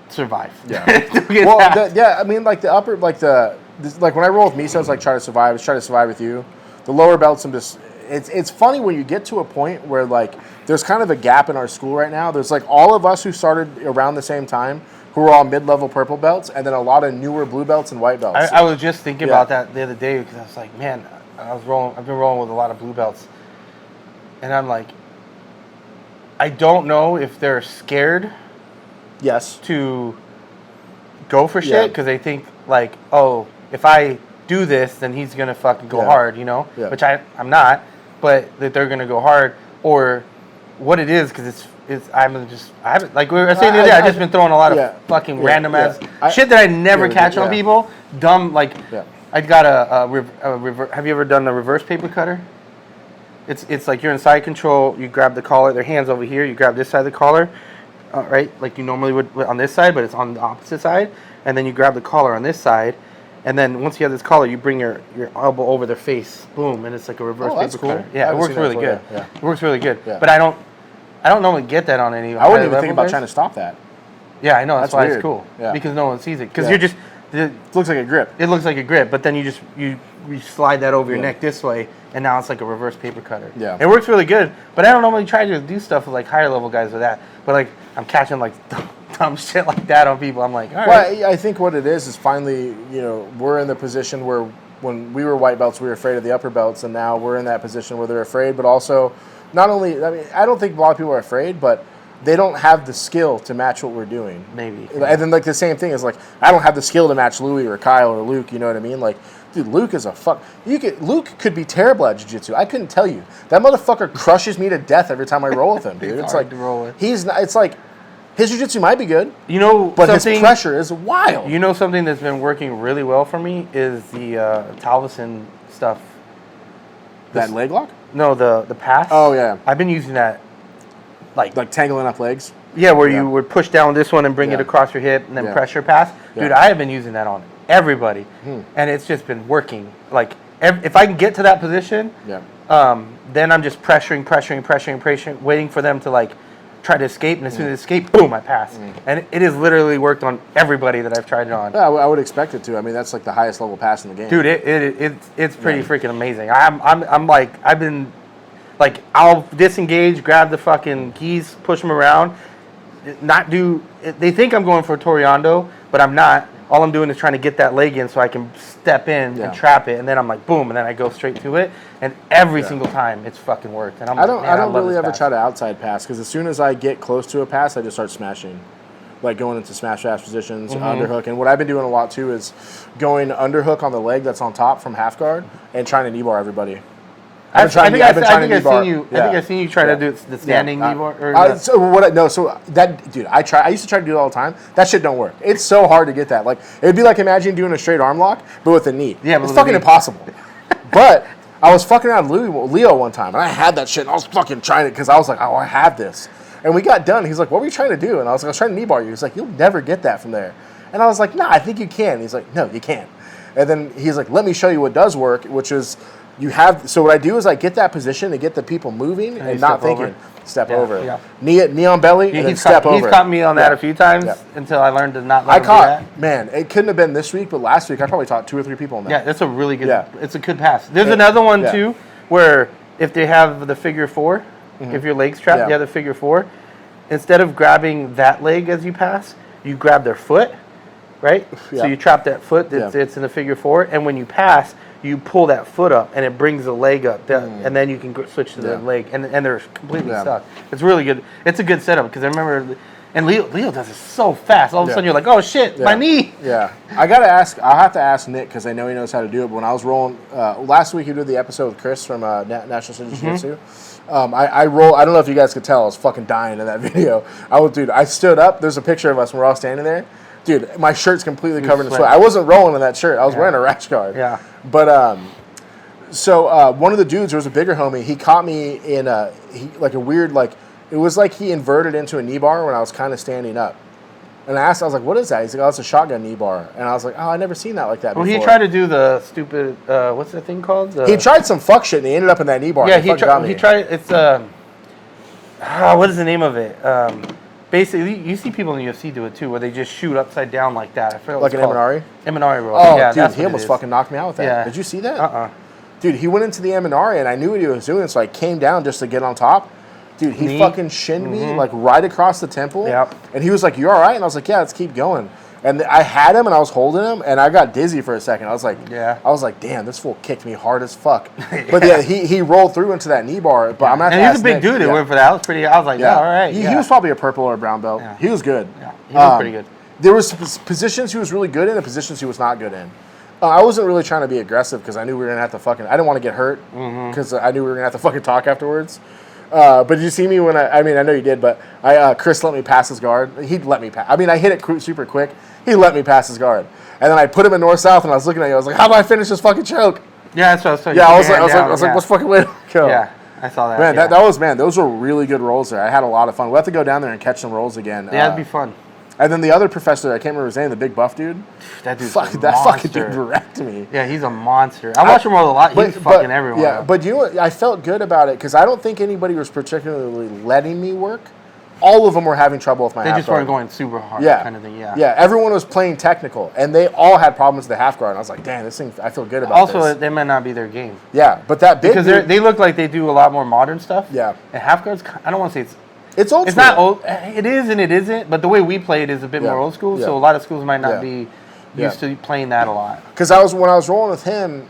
survive. Yeah. Well, I mean, like the upper, like like when I roll with Miso, like try to survive with you. The lower belts, I'm just. It's funny when you get to a point where like there's kind of a gap in our school right now. There's like all of us who started around the same time who are all mid-level purple belts, and then a lot of newer blue belts and white belts. I was just thinking about that the other day because I was like, man, I've been rolling with a lot of blue belts, and I'm like, I don't know if they're scared. Yes. To go for shit because they think like, oh, if I do this, then he's gonna fucking go hard, you know? Yeah. Which I'm not, but that they're gonna go hard, or what it is because I haven't, like we were saying the other day, I've just been throwing a lot of fucking random ass shit that I never catch on people. Dumb, like I got have you ever done the reverse paper cutter? It's like you're in side control, you grab the collar, their hands over here, you grab this side of the collar, right, like you normally would on this side, but it's on the opposite side, and then you grab the collar on this side, and then once you have this collar, you bring your elbow over their face, boom, and it's like a reverse paper cutter. Yeah, it works really good. Yeah. It works really good. Yeah. But I don't normally get that on any. I wouldn't even think about trying to stop that. Yeah, I know. That's why weird. It's cool. Yeah. Because no one sees it. Because you're just. It looks like a grip. It looks like a grip, but then you slide that over your neck this way, and now it's like a reverse paper cutter. Yeah. It works really good, but I don't normally try to do stuff with like higher level guys with that. But like I'm catching like dumb shit like that on people. I'm like, all right. Well, I think what it is finally, we're in the position where when we were white belts, we were afraid of the upper belts, and now we're in that position where they're afraid, but also not only, I mean, I don't think a lot of people are afraid, but they don't have the skill to match what we're doing. Maybe. And then like the same thing is like, I don't have the skill to match Louis or Kyle or Luke, you know what I mean? Like, dude, Luke is Luke could be terrible at jiu-jitsu. I couldn't tell you. That motherfucker crushes me to death every time I roll with him, dude. It's hard to roll with. He's not, it's like, his jiu-jitsu might be good, but his pressure is wild. You know something that's been working really well for me is the Taliesin stuff. That leg lock? No, the pass. Oh, yeah. I've been using that. Like tangling up legs? Yeah, where you would push down this one and bring it across your hip and then pressure pass. Dude, I have been using that on everybody. And it's just been working. Like, if I can get to that position, then I'm just pressuring, waiting for them to, like, try to escape. And as soon as they escape, boom, I pass. And it has literally worked on everybody that I've tried it on. Yeah, I would expect it to. I mean, that's, like, the highest level pass in the game. Dude, it's pretty freaking amazing. I'm like, I've been... Like, I'll disengage, grab the fucking keys, push them around, they think I'm going for a Toriando, but I'm not. All I'm doing is trying to get that leg in so I can step in and trap it, and then I'm like, boom, and then I go straight to it, and every single time it's fucking worked. And I don't really ever try to outside pass, because as soon as I get close to a pass, I just start smashing. Like going into smash fast positions, underhook. And what I've been doing a lot, too, is going underhook on the leg that's on top from half guard and trying to knee bar everybody. I think I've seen you try to do the standing knee bar. I used to try to do it all the time. That shit don't work. It's so hard to get that. Like, it'd be like imagine doing a straight arm lock, but with a knee. Yeah, it's fucking impossible. But I was fucking around Leo one time, and I had that shit, and I was fucking trying it because I was like, oh, I have this. And we got done. He's like, what were you trying to do? And I was like, I was trying to knee bar you. He's like, you'll never get that from there. And I was like, nah, I think you can. He's like, no, you can't. And then he's like, let me show you what does work, which is so what I do is I get that position to get the people moving and not thinking. Step over. Yeah. Knee on belly and then step over. He's caught me on that a few times until I learned to not let him do that. Man, it couldn't have been this week, but last week I probably taught 2 or 3 people on that. Yeah, that's a really good, it's a good pass. There's another one too where if they have the figure 4, if your leg's trapped, you have the figure 4. Instead of grabbing that leg as you pass, you grab their foot, right? Yeah. So you trap that foot it's in the figure 4, and when you pass, you pull that foot up, and it brings the leg up, and then you can switch to the leg, and they're completely stuck. It's really good. It's a good setup, because I remember, and Leo does it so fast. All of a sudden, you're like, oh, shit, my knee. Yeah. I'll have to ask Nick, because I know he knows how to do it, but when I was rolling, last week he did the episode with Chris from National Jiu-Jitsu. I don't know if you guys could tell, I was fucking dying in that video. I stood up, there's a picture of us, and we're all standing there. Dude, my shirt's completely covered in sweat. I wasn't rolling in that shirt. I was wearing a rash guard. Yeah. But so one of the dudes, there was a bigger homie. He caught me in a weird, like, it was like he inverted into a knee bar when I was kind of standing up. And I was like, what is that? He's like, oh, it's a shotgun knee bar. And I was like, oh, I never seen that like that before. Well, he tried to do the stupid, what's that thing called? He tried some fuck shit and he ended up in that knee bar. Yeah, he tried, it's, what is the name of it? basically, you see people in the UFC do it too, where they just shoot upside down like that. I forget Like an Eminari? Eminari roll. Oh, yeah, dude, he almost fucking knocked me out with that. Yeah. Did you see that? Uh-uh. Dude, he went into the Eminari, and I knew what he was doing, so I came down just to get on top. Dude, he fucking shinned me, like, right across the temple. Yep. And he was like, you all right? And I was like, yeah, let's keep going. And I had him, and I was holding him, and I got dizzy for a second. I was like, damn, this fool kicked me hard as fuck. But yeah, he rolled through into that knee bar. But I'm not. And he's a big dude. Who went for that. I was pretty. I was like, all right. He was probably a purple or a brown belt. Yeah. He was good. Yeah, he was pretty good. There was positions he was really good in, and positions he was not good in. I wasn't really trying to be aggressive because I knew we were gonna have to fucking. I didn't want to get hurt because I knew we were gonna have to fucking talk afterwards. But did you see me when I know you did, but Chris let me pass his guard. He'd let me pass. I mean, I hit it super quick. He let me pass his guard. And then I put him in north-south, and I was looking at you. I was like, how do I finish this fucking choke? Yeah, that's what I was saying. Yeah, I was like, what's fucking way to go? Yeah, I saw that. Man, those were really good rolls there. I had a lot of fun. We'll have to go down there and catch some rolls again. Yeah, it'd be fun. And then the other professor, I can't remember his name, the big buff dude. That dude's that fucking dude wrecked me. Yeah, he's a monster. I watch him roll a lot. He's fucking everyone. Yeah, but you know what? I felt good about it because I don't think anybody was particularly letting me work. All of them were having trouble with my half guard. They just weren't going super hard, kind of thing, Yeah, everyone was playing technical, and they all had problems with the half guard. And I was like, damn, this thing, I feel good about this. Also, they might not be their game. Yeah, but that big because they look like they do a lot more modern stuff. Yeah. And half guards, I don't want to say it's old school. It's not old. It is and it isn't, but the way we play it is a bit more old school, so a lot of schools might not be used to playing that a lot. Because when I was rolling with him,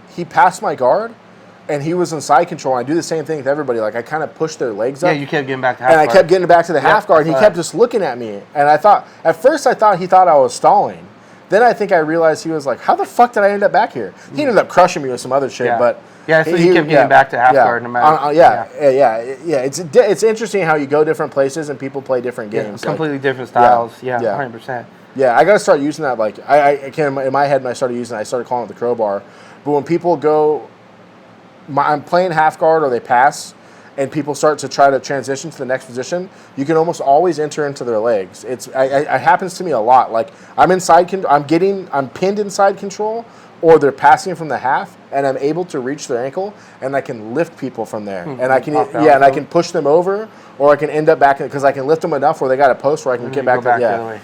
he passed my guard, and he was in side control. And I do the same thing with everybody. Like, I kind of pushed their legs up. Yeah, you kept getting back to half guard. And I kept getting back to the half guard, and he kept just looking at me. And at first I thought he thought I was stalling. Then I think I realized he was like, how the fuck did I end up back here? He ended up crushing me with some other shit, but... Yeah, so he kept getting back to half guard no matter... It's interesting how you go different places and people play different games. Completely different styles. 100%. Yeah, I got to start using that. Like, I can't, in my head, when I started using it, I started calling it the crowbar. But when people go... I'm playing half guard or they pass, and people start to try to transition to the next position, you can almost always enter into their legs. It happens to me a lot. Like, I'm pinned inside control, or they're passing from the half, and I'm able to reach their ankle, and I can lift people from there, and I can push them over, or I can end up back because I can lift them enough where they got a post where I can get back the other way.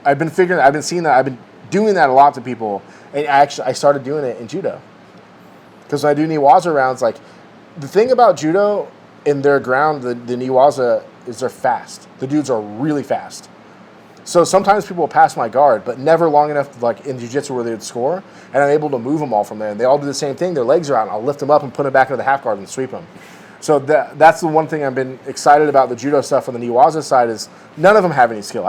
I've been seeing that. I've been doing that a lot to people, and I started doing it in judo. Because when I do Niwaza rounds, like, the thing about judo in their ground, the Niwaza, is they're fast. The dudes are really fast. So sometimes people will pass my guard, but never long enough, like in jiu-jitsu where they would score, and I'm able to move them all from there. And they all do the same thing. Their legs are out, and I'll lift them up and put them back into the half guard and sweep them. So that's the one thing I've been excited about the judo stuff on the Niwaza side is none of them have any skill.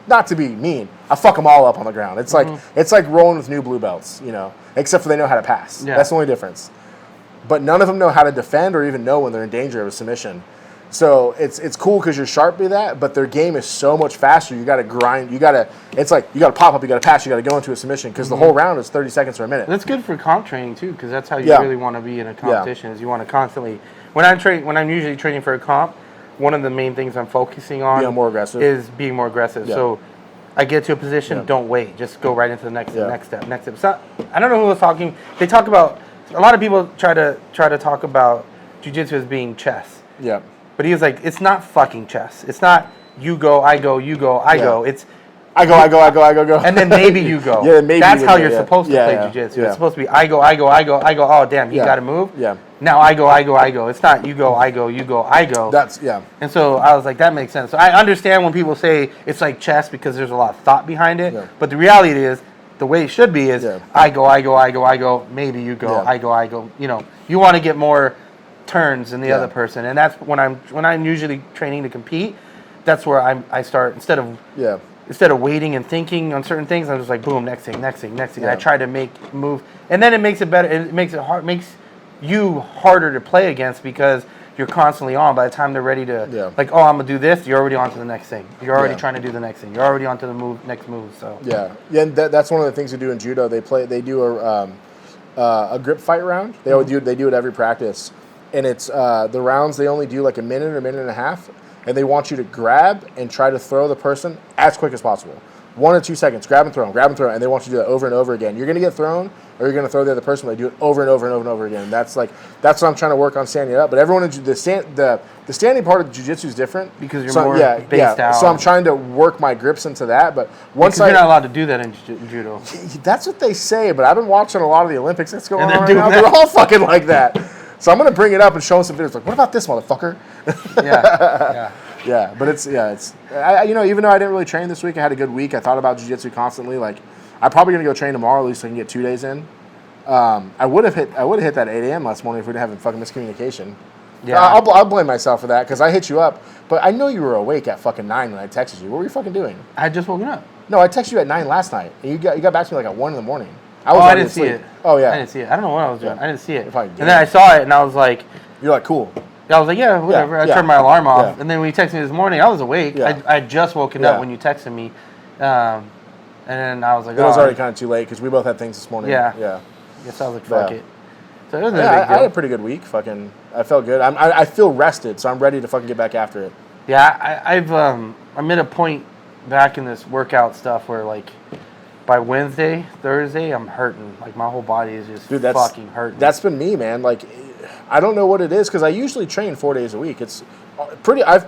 Not to be mean, I fuck them all up on the ground. It's like rolling with new blue belts, except for they know how to pass. Yeah. That's the only difference. But none of them know how to defend or even know when they're in danger of a submission. So it's cool because you're sharp with that, but their game is so much faster. You got to grind. It's like you got to pop up, you got to pass, you got to go into a submission because the whole round is 30 seconds or a minute. That's good for comp training too, because that's how you really want to be in a competition. Is you want to constantly. When I'm usually training for a comp, one of the main things I'm focusing on is being more aggressive. Yeah. So I get to a position, don't wait, just go right into the next step. So I don't know who was talking. They talk about a lot of people try to talk about jiu-jitsu as being chess. Yeah. But he was like, it's not fucking chess. It's not you go, I go, you go, I go. It's I go. And then maybe you go. Maybe that's how you're supposed to play jiu-jitsu. It's supposed to be I go. Oh, damn, you got to move. Yeah. Now I go. It's not you go, I go. And so I was like, that makes sense. So I understand when people say it's like chess because there's a lot of thought behind it. Yeah. But the reality is, the way it should be is I go. Maybe you go. I go. You want to get more turns than the other person, and that's when I'm usually training to compete. That's where I start instead of waiting and thinking on certain things. I'm just like boom, next thing. And I try to make move, and then it makes it better. It makes you harder to play against because you're constantly on. By the time they're ready to I'm gonna do this, you're already on to the next thing. You're already trying to do the next thing. You're already on to the next move. So and that's one of the things they do in judo. They do a grip fight round. They do it every practice. And it's the rounds, they only do like a minute and a half, and they want you to grab and try to throw the person as quick as possible. 1 or 2 seconds, grab and throw, and they want you to do that over and over again. You're going to get thrown, or you're going to throw the other person, but they do it over and over and over and over again. That's what I'm trying to work on standing up. But everyone, the standing part of jiu-jitsu is different. Because you're more based out. So I'm trying to work my grips into that. But once you're not allowed to do that in judo. That's what they say, but I've been watching a lot of the Olympics that's going on right now. That. They're all fucking like that. So I'm going to bring it up and show them some videos. Like, what about this motherfucker? Yeah. Yeah, but it's even though I didn't really train this week, I had a good week. I thought about jiu-jitsu constantly. Like, I'm probably gonna go train tomorrow, at least so I can get 2 days in. I would have hit that 8 a.m. last morning if we didn't have fucking miscommunication. Yeah, I'll blame myself for that because I hit you up, but I know you were awake at fucking 9 when I texted you. What were you fucking doing? I had just woken up. No, I texted you at 9 last night, and you got back to me like at 1 in the morning. I didn't see it. Oh yeah, I didn't see it. I don't know what I was doing. I didn't see it. And then I saw it, and I was like, "You're like cool." I was like, yeah, whatever. I turned my alarm off. Yeah. And then when you texted me this morning, I was awake. I had just woken up when you texted me. And then I was like, it was already kind of too late because we both had things this morning. Yeah. Guess I was like, fuck it. So it wasn't I had a pretty good week. Fucking, I felt good. I feel rested, so I'm ready to fucking get back after it. Yeah, I'm at a point back in this workout stuff where, like, by Wednesday, Thursday, I'm hurting. Like, my whole body is just fucking hurting. That's been me, man. Like, I don't know what it is because I usually train 4 days a week. I've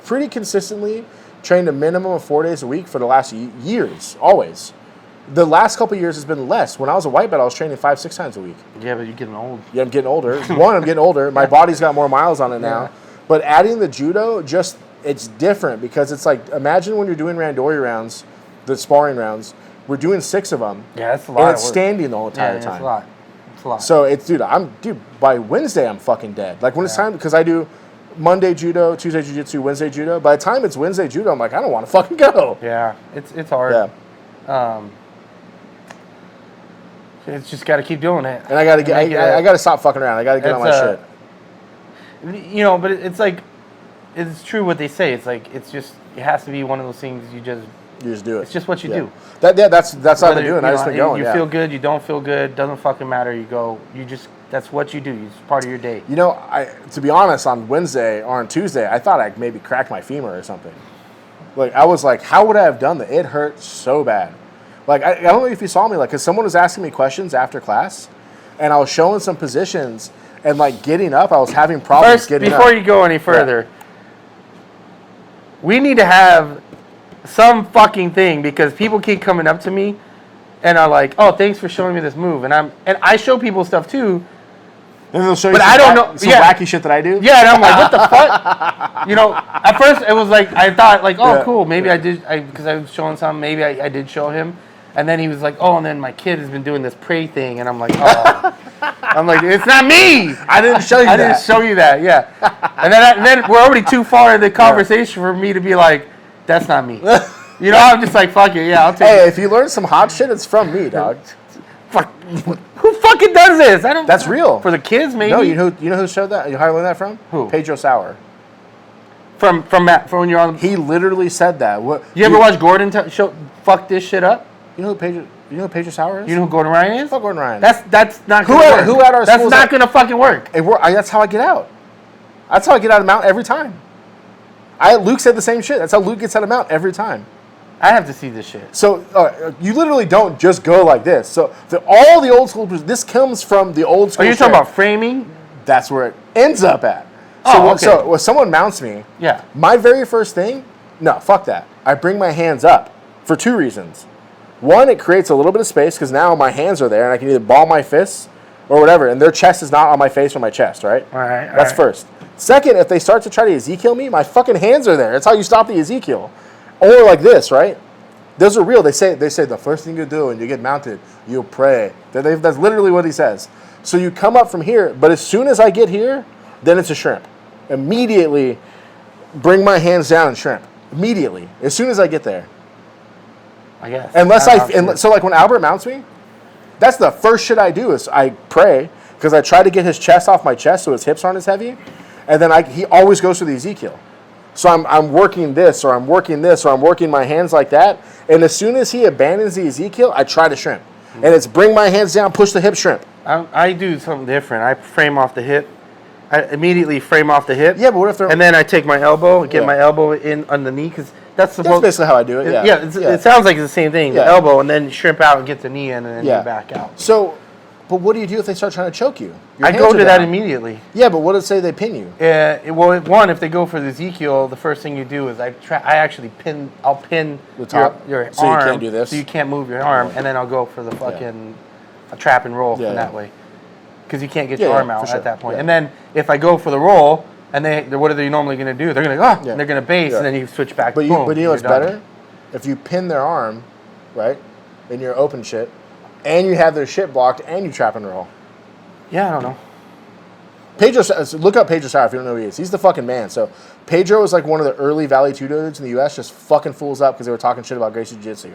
pretty consistently trained a minimum of 4 days a week for the last years, always. The last couple of years has been less. When I was a white belt, I was training 5-6 times a week. Yeah, but you're getting old. Yeah, I'm getting older. I'm getting older. My body's got more miles on it now. But adding the judo, it's different because it's like, imagine when you're doing randori rounds, the sparring rounds, we're doing 6 of them. Yeah, that's a lot. And it's standing the whole entire time. That's a lot. So by Wednesday I'm fucking dead. Like when it's time, because I do Monday judo, Tuesday jiu-jitsu, Wednesday judo. By the time it's Wednesday judo, I'm like, I don't want to fucking go. Yeah, it's hard. Yeah. It's just got to keep doing it. And I got to stop fucking around. I got to get on my shit. But it's like, it's true what they say. It's like, it has to be one of those things you just do it. It's just what you do. That's what I've been doing. I just been going. You feel good. You don't feel good. Doesn't fucking matter. You go. That's what you do. It's part of your day. To be honest, on Wednesday or on Tuesday, I thought I maybe cracked my femur or something. Like I was like, how would I have done that? It hurt so bad. Like I don't know if you saw me, like, because someone was asking me questions after class, and I was showing some positions and like getting up. I was having problems getting up. Before you go any further, we need to have some fucking thing because people keep coming up to me and are like, "Oh, thanks for showing me this move," and I show people stuff too. And they'll show you some wacky shit that I do. Yeah, and I'm like, what the fuck? At first it was like I thought like, oh, cool, maybe I did, because I was showing something. Maybe I did show him, and then he was like, oh, and then my kid has been doing this pray thing, and I'm like, oh, I'm like, it's not me. I didn't show you that. I didn't show you that. Yeah, and then we're already too far in the conversation for me to be like, that's not me. I'm just like, fuck it, yeah, I'll take it. Hey, if you learn some hot shit, it's from me, dog. Fuck. Who fucking does this? I don't. That's real. For the kids, maybe. No, you know who showed that? You know how I learned that from? Who? Pedro Sauer. From Matt, from when you're on. He literally said that. You ever watch Gordon show fuck this shit up? You know who Pedro Sauer is? You know who Gordon Ryan is? Fuck Gordon Ryan. That's not gonna work. Who at our school? That's not gonna fucking work. That's how I get out. That's how I get out of mount every time. Luke said the same shit. That's how Luke gets out of mount every time. I have to see this shit. So you literally don't just go like this. So all the old school, this comes from the old school. Are you talking about framing? That's where it ends up at. So when someone mounts me, my very first thing, no, fuck that. I bring my hands up for 2 reasons. One, it creates a little bit of space because now my hands are there and I can either ball my fists or whatever, and their chest is not on my face or my chest, right? All right. That's first. Second, if they start to try to Ezekiel me, my fucking hands are there. That's how you stop the Ezekiel. Or like this, right? Those are real. They say the first thing you do when you get mounted, you pray. That's literally what he says. So you come up from here, but as soon as I get here, then it's a shrimp. Immediately bring my hands down and shrimp. Immediately. As soon as I get there. I guess. So like when Albert mounts me, that's the first shit I do is I pray because I try to get his chest off my chest so his hips aren't as heavy. And then he always goes for the Ezekiel. So I'm working this, or I'm working this, or I'm working my hands like that. And as soon as he abandons the Ezekiel, I try to shrimp. And it's bring my hands down, push the hip, shrimp. I do something different. I frame off the hip. I immediately frame off the hip. Yeah, but what if they're... And then I take my elbow, get my elbow in on the knee, because that's basically how I do it, yeah. It sounds like it's the same thing. Yeah. The elbow, and then shrimp out and get the knee in, and then you back out. So, but what do you do if they start trying to choke you? I go to that immediately. Yeah, but what if say they pin you? Well, one, if they go for the Ezekiel, the first thing you do is I'll pin the top, your arm. so you can't do this. So you can't move your arm, and then I'll go for the fucking a trap and roll in that way. Because you can't get your arm out at that point. And then if I go for the roll, and what are they normally going to do? They're going to go, and they're going to base, and then you switch back. But boom, you know what's better? If you pin their arm, right, in your open shit, and you have their shit blocked, and you trap and roll. Yeah, I don't know. Pedro, look up Pedro Sauer if you don't know who he is. He's the fucking man. So Pedro was like one of the early Valley 2 dudes in the U.S. just fucking fools up because they were talking shit about Gracie Jiu-Jitsu.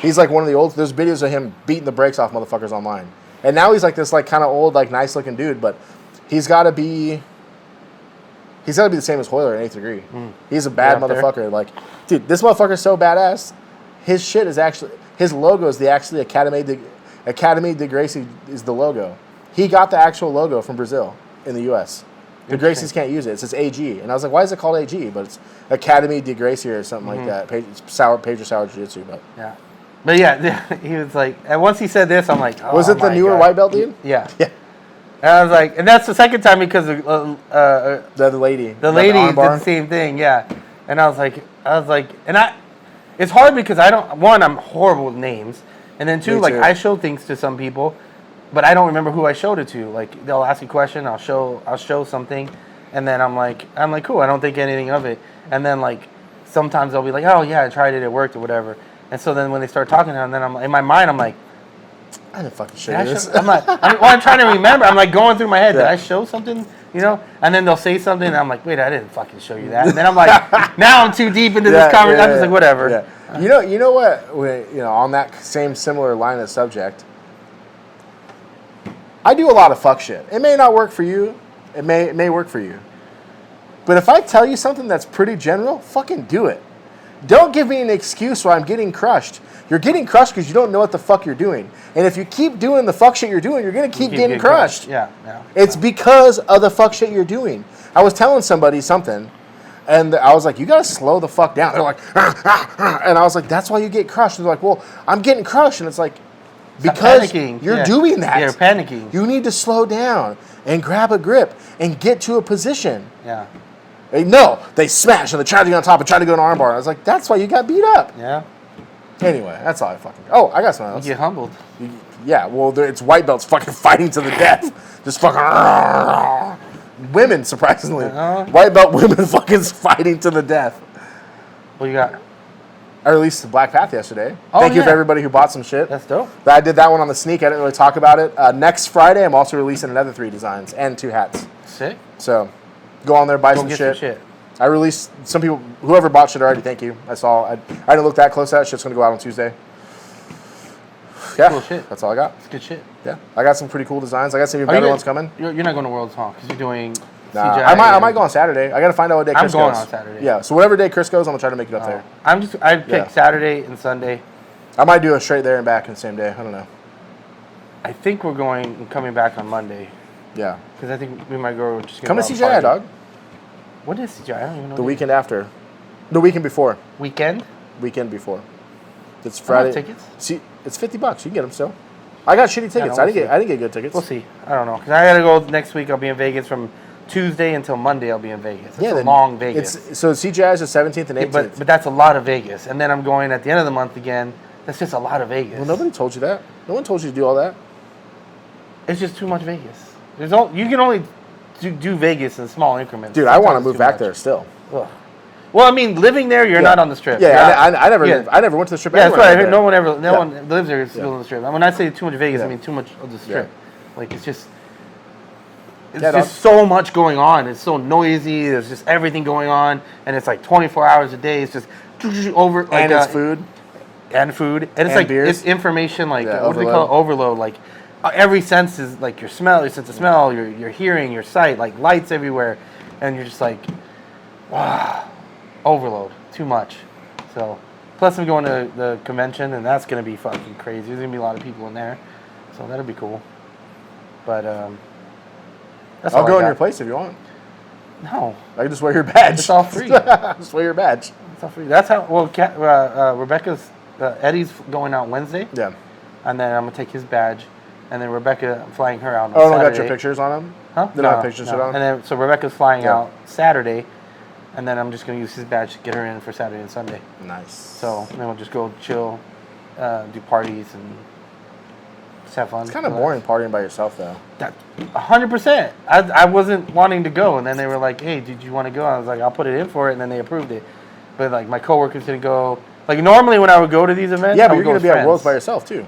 He's like one of the old. There's videos of him beating the brakes off motherfuckers online, and now he's like this like kind of old like nice looking dude, but he's got to be the same as Hoyler in 8th degree. He's a bad motherfucker. Like, dude, this motherfucker's so badass. His shit is actually his logo is actually Academy de Gracie is the logo. He got the actual logo from Brazil in the U.S. The Gracies can't use it. It says AG. And I was like, why is it called AG? But it's Academy de Gracie or something like that. Pedro Sauer Jiu-Jitsu. But yeah, he was like, and once he said this, I'm like, oh, was it the newer white belt dude? Yeah. Yeah. And I was like, and that's the second time because the lady. The lady did the same thing, yeah. And I was like, it's hard because I'm horrible with names. And then two, like I show things to some people, but I don't remember who I showed it to. Like they'll ask a question, I'll show something, and then I'm like, cool, I don't think anything of it. And then like sometimes they'll be like, oh yeah, I tried it, it worked or whatever. And so then when they start talking to them, then I'm in my mind, I'm like, I didn't fucking show you this. I'm trying to remember. I'm like going through my head. Did I show something? You know? And then they'll say something, and I'm like, wait, I didn't fucking show you that. And then I'm like, now I'm too deep into this conversation. I'm just like, whatever. Yeah. You know what? On that same similar line of subject, I do a lot of fuck shit. It may not work for you. It may work for you. But if I tell you something that's pretty general, fucking do it. Don't give me an excuse why I'm getting crushed. You're getting crushed because you don't know what the fuck you're doing. And if you keep doing the fuck shit you're doing, you're going to keep getting crushed. Yeah. It's because of the fuck shit you're doing. I was telling somebody something, and I was like, you got to slow the fuck down. They're like, and I was like, that's why you get crushed. And they're like, well, I'm getting crushed. And it's like, because you're doing that. You're panicking. You need to slow down and grab a grip and get to a position. Yeah. No, they smash and they try to get on top and try to go an armbar. I was like, that's why you got beat up. Yeah. Anyway, that's all I fucking... Oh, I got something else. You get humbled. Yeah, well, it's white belts fucking fighting to the death. Just fucking... Women, surprisingly. White belt women fucking fighting to the death. What you got? I released the Black Path yesterday. Thank you for everybody who bought some shit. That's dope. I did that one on the sneak. I didn't really talk about it. Next Friday, I'm also releasing another 3 designs and 2 hats. Sick. So, go on there, buy some shit. I released some people, whoever bought shit already, thank you. I didn't look that close at it. Shit's going to go out on Tuesday. Yeah, cool shit. That's all I got. It's good shit. Yeah, I got some pretty cool designs. I got some better ones coming. You're not going to Worlds, huh? Because you're doing CGI. I might go on Saturday. I got to find out what day Chris goes. I'm going on Saturday. Yeah, so whatever day Chris goes, I'm going to try to make it up there. I picked Saturday and Sunday. I might do a straight there and back in the same day. I don't know. I think we're coming back on Monday. Yeah. Because I think we might go just come to CGI, dog. What is CGI? I don't even know. The weekend after. The weekend before. Weekend before. It's Friday. Tickets? See, it's $50. You can get them still. I got shitty tickets. I didn't get good tickets. We'll see. I don't know. Because I got to go next week. I'll be in Vegas from Tuesday until Monday. I'll be in Vegas. It's a long Vegas. So CGI is the 17th and 18th. But that's a lot of Vegas. And then I'm going at the end of the month again. That's just a lot of Vegas. Well, nobody told you that. No one told you to do all that. It's just too much Vegas. You can only do Vegas in small increments. Dude, I want to move back there still. Ugh. Well, I mean, living there, you're not on the strip. Yeah, I never went to the strip. Yeah, that's right. I heard no one lives there is still on the strip. And when I say too much Vegas, I mean too much of the strip. Yeah. Like it's just so much going on. It's so noisy. There's just everything going on, and it's like 24 hours a day. It's just over. Like, and it's food. And food, and it's like beers. It's information. Like what do they call it? Overload. Like every sense is like your smell, your sense of smell, your hearing, your sight, like lights everywhere, and you're just like, wow. Overload. Too much. So, plus I'm going to the convention, and that's going to be fucking crazy. There's going to be a lot of people in there. So, that'll be cool. But, That's I'll all go I in got. your place if you want. No, I can just wear your badge. it's all free. Just wear your badge. It's all free. That's how. Well, Rebecca's Eddie's going out Wednesday, Yeah. and then I'm gonna take his badge, and then Rebecca, I'm flying her out on Oh, don't Saturday. got your pictures on them? Huh? They don't have pictures on? And then so Rebecca's flying Yeah. out Saturday, and then I'm just gonna use his badge to get her in for Saturday and Sunday. Nice. So then we'll just go chill, do parties, and just have fun. It's kind of boring partying by yourself, though. 100%. I wasn't wanting to go, and then they were like, "Hey, did you want to go?" I was like, "I'll put it in for it," and then they approved it. But like my coworkers didn't go. Like normally when I would go to these events, Yeah, I but would you're go going to with be at friends. Worlds by yourself, too.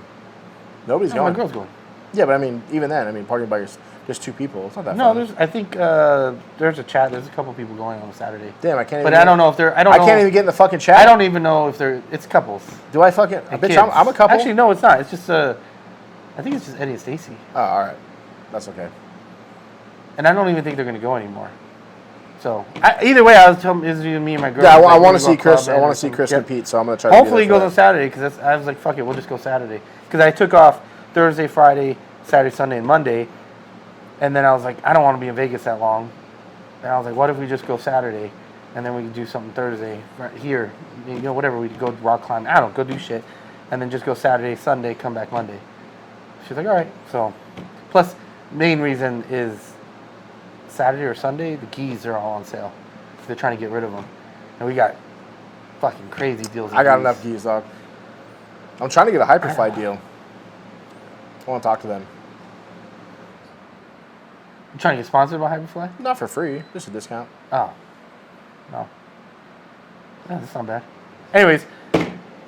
Nobody's No, my going. girl's going. Yeah, but I mean, even then, partying by just two people. It's not that No, fun. I think there's a chat. There's a couple people going on Saturday. Damn, I can't even. But I don't know if they're. I don't know. can't even get in the fucking chat. I don't even know if they're. It's couples. Do I fucking? And Bitch, kids. I'm a couple. Actually, no, it's not. It's just I think it's just Eddie and Stacy. Oh, all right. That's okay. And I don't even think they're going to go anymore. So either way, I was telling it's either me and my girl. Yeah, like, I want we're to gonna see go Chris. club I in want or to see something. Chris Yeah. compete, so I'm going to try to Hopefully he be there goes for on Saturday because I was like, fuck it, we'll just go Saturday. Because I took off Thursday, Friday, Saturday, Sunday, and Monday. And then I was like, I don't want to be in Vegas that long. And I was like, what if we just go Saturday? And then we could do something Thursday right here. You know, whatever. We could go rock climb. I don't know, go do shit. And then just go Saturday, Sunday, come back Monday. She's like, all right. So, plus, main reason is Saturday or Sunday, the gis are all on sale. They're trying to get rid of them. And we got fucking crazy deals. I got enough geese, dog. I'm trying to get a Hyperfly deal. I want to talk to them. You trying to get sponsored by Hyperfly? Not for free, just a discount. Oh. No. Yeah, that's not bad. Anyways,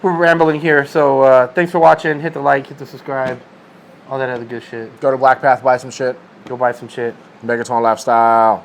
we're rambling here. So thanks for watching. Hit the like, hit the subscribe, all that other good shit. Go to Black Path, buy some shit. Go buy some shit. Megaton Lifestyle.